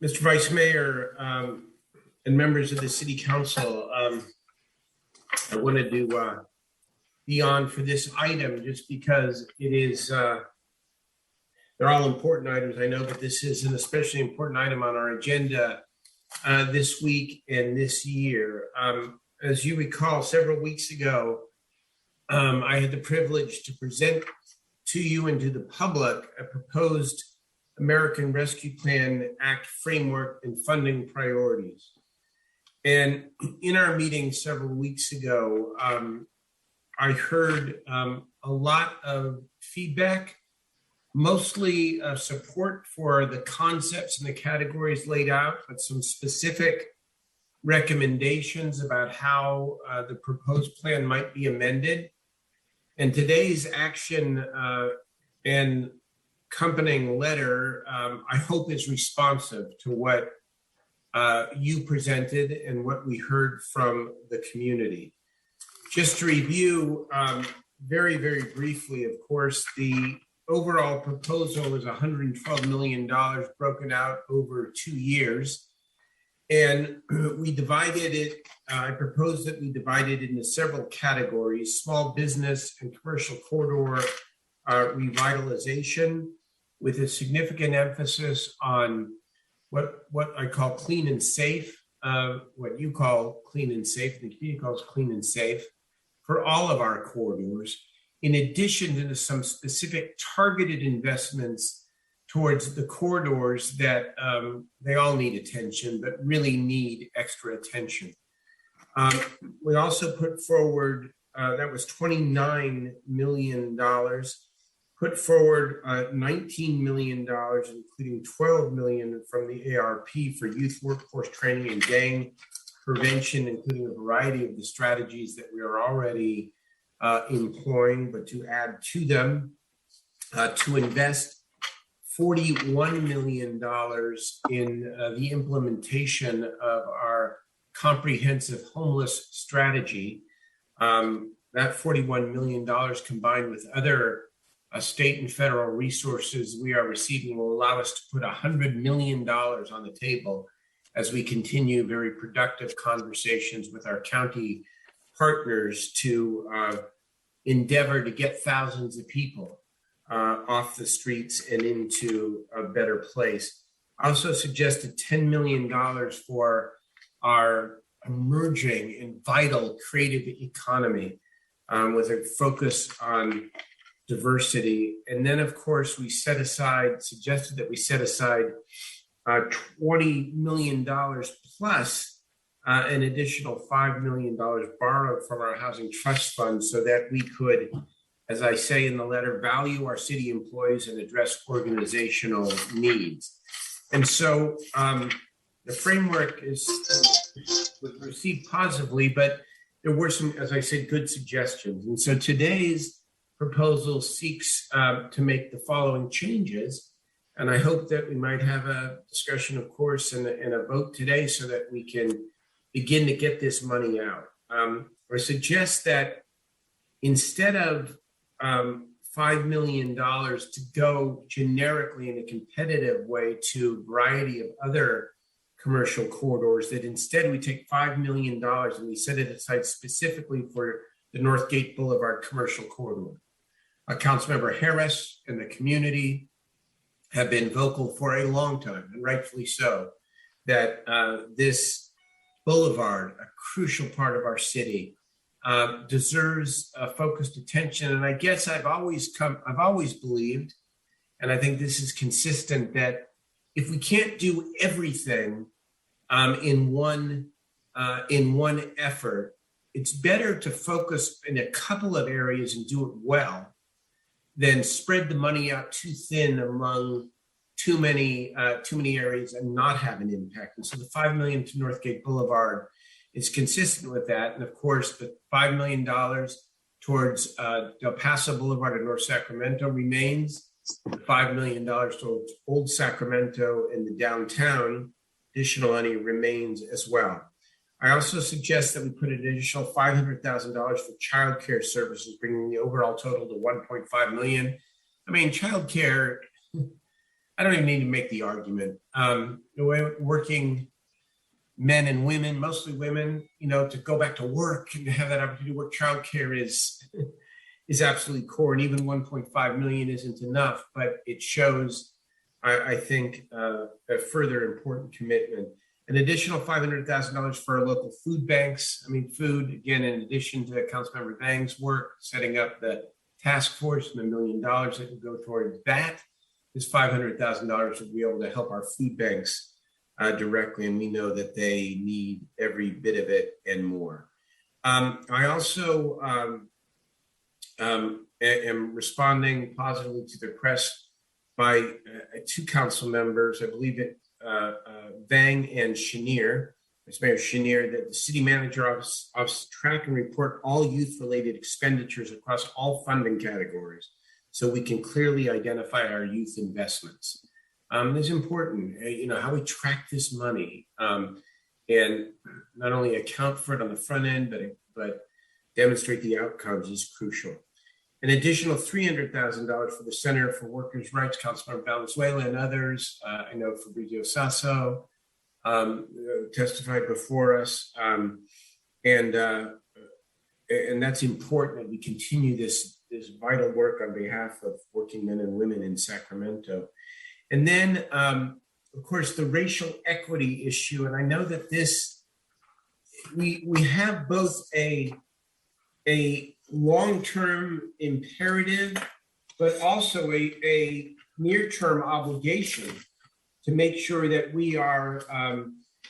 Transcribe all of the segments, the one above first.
Mr. Vice Mayor and members of the City Council, I wanted to be on for this item just because it is, they're all important items, I know, but this is an especially important item on our agenda this week and this year. As you recall, several weeks ago, I had the privilege to present to you and to the public a proposed American Rescue Plan Act framework and funding priorities. And in our meeting several weeks ago, I heard a lot of feedback, mostly support for the concepts and the categories laid out, but some specific recommendations about how the proposed plan might be amended. And today's action and accompanying letter, I hope is responsive to what you presented and what we heard from the community. Just to review very, very briefly, of course, the overall proposal is $112 million broken out over 2 years. And we divided it, I proposed that we divide it into several categories: small business and commercial corridor revitalization, with a significant emphasis on what I call clean and safe, what you call clean and safe, the community calls clean and safe, for all of our corridors, in addition to some specific targeted investments towards the corridors that they all need attention, but really need extra attention. We also put forward, that was $29 million, put forward $19 million, including $12 million from the ARP for youth workforce training and gang prevention, including a variety of the strategies that we are already employing, but to add to them, to invest $41 million in the implementation of our comprehensive homeless strategy. That $41 million combined with other state and federal resources we are receiving will allow us to put $100 million on the table as we continue very productive conversations with our county partners to endeavor to get thousands of people off the streets and into a better place. I also suggested $10 million for our emerging and vital creative economy with a focus on diversity. And then, of course, we suggested that we set aside $20 million plus an additional $5 million borrowed from our housing trust fund so that we could, as I say in the letter, value our city employees and address organizational needs. And so the framework was received positively, but there were some, as I said, good suggestions. And so today's proposal seeks to make the following changes. And I hope that we might have a discussion, of course, and a vote today so that we can begin to get this money out. I suggest that instead of $5 million to go generically in a competitive way to a variety of other commercial corridors, that instead we take $5 million and we set it aside specifically for the Northgate Boulevard commercial corridor. Councilmember Harris and the community have been vocal for a long time, and rightfully so, that this boulevard, a crucial part of our city, deserves focused attention. And I guess I've always believed, and I think this is consistent, that if we can't do everything in one effort, it's better to focus in a couple of areas and do it well than spread the money out too thin among too many areas and not have an impact. And so the $5 million to Northgate Boulevard is consistent with that. And of course, the $5 million towards Del Paso Boulevard in North Sacramento remains. The $5 million towards Old Sacramento and the downtown additional money remains as well. I also suggest that we put an additional $500,000 for childcare services, bringing the overall total to $1.5 million. I mean, childcare, I don't even need to make the argument. The way working men and women, mostly women, to go back to work and to have that opportunity to work, childcare is absolutely core. And even 1.5 million isn't enough, but it shows, I think, a further important commitment. An additional $500,000 for our local food banks. I mean, food, again, in addition to Councilmember Bang's work, setting up the task force and $1 million that will go towards that. Is $500,000 to be able to help our food banks directly, and we know that they need every bit of it and more. I also am responding positively to the request by two council members, I believe it, Vang and Chenier, Vice Mayor Chenier, that the city manager office track and report all youth-related expenditures across all funding categories, so we can clearly identify our youth investments. It's important, how we track this money, and not only account for it on the front end, but demonstrate the outcomes is crucial. An additional $300,000 for the Center for Workers' Rights, Councilmember Valenzuela and others. I know Fabrizio Sasso testified before us, and that's important that we continue this vital work on behalf of working men and women in Sacramento. And then, of course, the racial equity issue. And I know that we have both a long-term imperative, but also a near-term obligation to make sure that we are,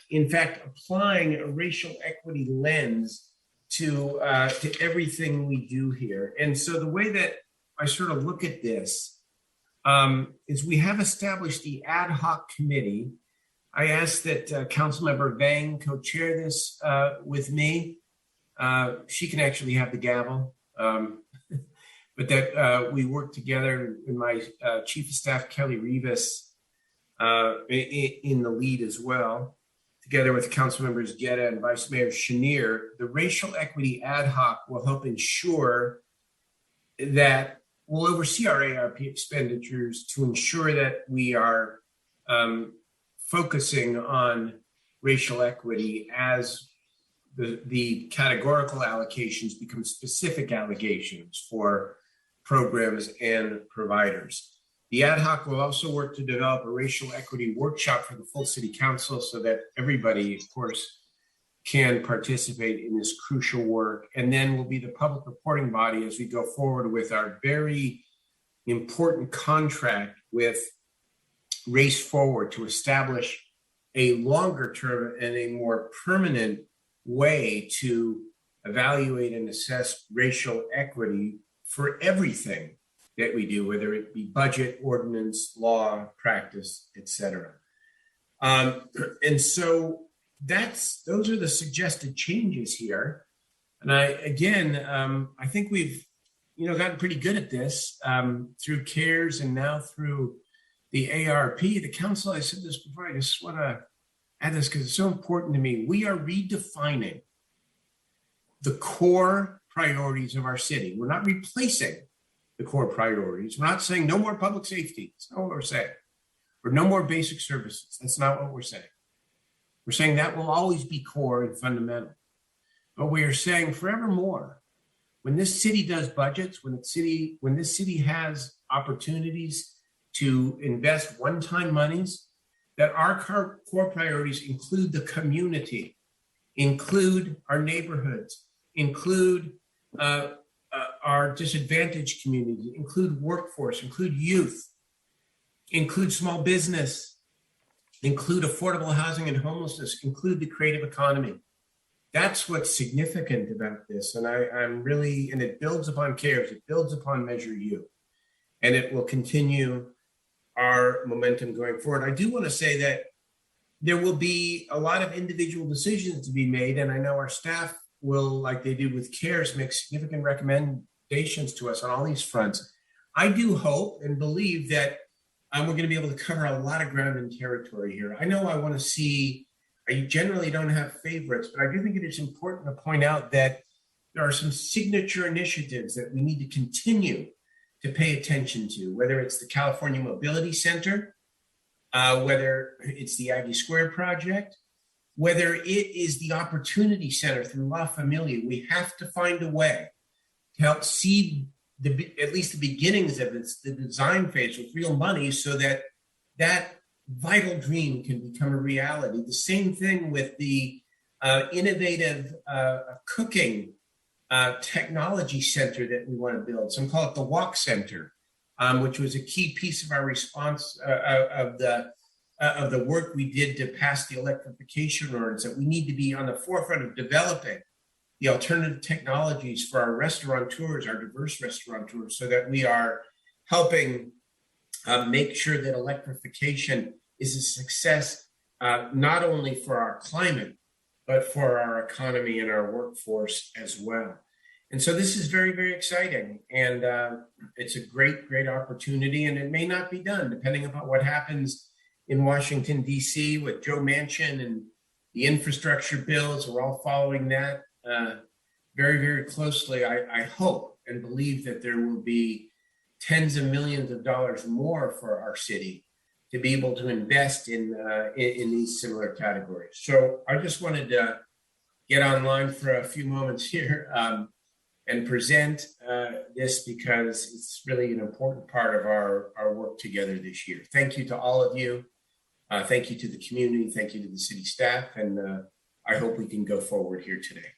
in fact, applying a racial equity lens to everything we do here. And so the way that I sort of look at this is we have established the ad hoc committee. I asked that Councilmember Vang co-chair this with me. She can actually have the gavel, but that we work together, and my Chief of Staff, Kelly Rivas, in the lead as well, together with Council Members Guetta and Vice Mayor Chenier. The racial equity ad hoc will help ensure that we'll oversee our ARP expenditures to ensure that we are focusing on racial equity as the categorical allocations become specific allocations for programs and providers. The ad hoc will also work to develop a racial equity workshop for the full city council so that everybody, of course, can participate in this crucial work. And then we'll be the public reporting body as we go forward with our very important contract with Race Forward to establish a longer term and a more permanent way to evaluate and assess racial equity for everything that we do, whether it be budget, ordinance, law, practice, etc. And so those are the suggested changes here. And I think we've gotten pretty good at this through CARES and now through the ARP. The council, I said this before, I just want to add this because it's so important to me. We are redefining the core priorities of our city. We're not replacing the core priorities. We're not saying no more public safety. That's not what we're saying. Or no more basic services. That's not what we're saying. We're saying that will always be core and fundamental. But we are saying forevermore, when this city does budgets, when this city has opportunities to invest one-time monies, that our core priorities include the community, include our neighborhoods, include our disadvantaged community, include workforce, include youth, include small business, include affordable housing and homelessness, include the creative economy. That's what's significant about this. And and it builds upon CARES, it builds upon Measure U, and it will continue our momentum going forward. I do want to say that there will be a lot of individual decisions to be made, and I know our staff will, like they did with CARES, make significant recommendations to us on all these fronts. I do hope and believe that we're going to be able to cover a lot of ground and territory here. I know I generally don't have favorites, but I do think it is important to point out that there are some signature initiatives that we need to continue to pay attention to, whether it's the California Mobility Center, whether it's the Aggie Square project, whether it is the Opportunity Center through La Familia. We have to find a way to help seed at least the beginnings of the design phase with real money, so that that vital dream can become a reality. The same thing with the innovative cooking technology center that we want to build. Some call it the Walk Center, which was a key piece of our response of the work we did to pass the electrification ordinance, that we need to be on the forefront of developing the alternative technologies for our restaurateurs, our diverse restaurateurs, so that we are helping make sure that electrification is a success, not only for our climate, but for our economy and our workforce as well. And so this is very, very exciting. And it's a great, great opportunity. And it may not be done, depending upon what happens in Washington, D.C. with Joe Manchin and the infrastructure bills. We're all following that very, very closely. I hope and believe that there will be tens of millions of dollars more for our city to be able to invest in these similar categories. So I just wanted to get online for a few moments here and present this, because it's really an important part of our work together this year. Thank you to all of you. Thank you to the community. Thank you to the city staff. And I hope we can go forward here today.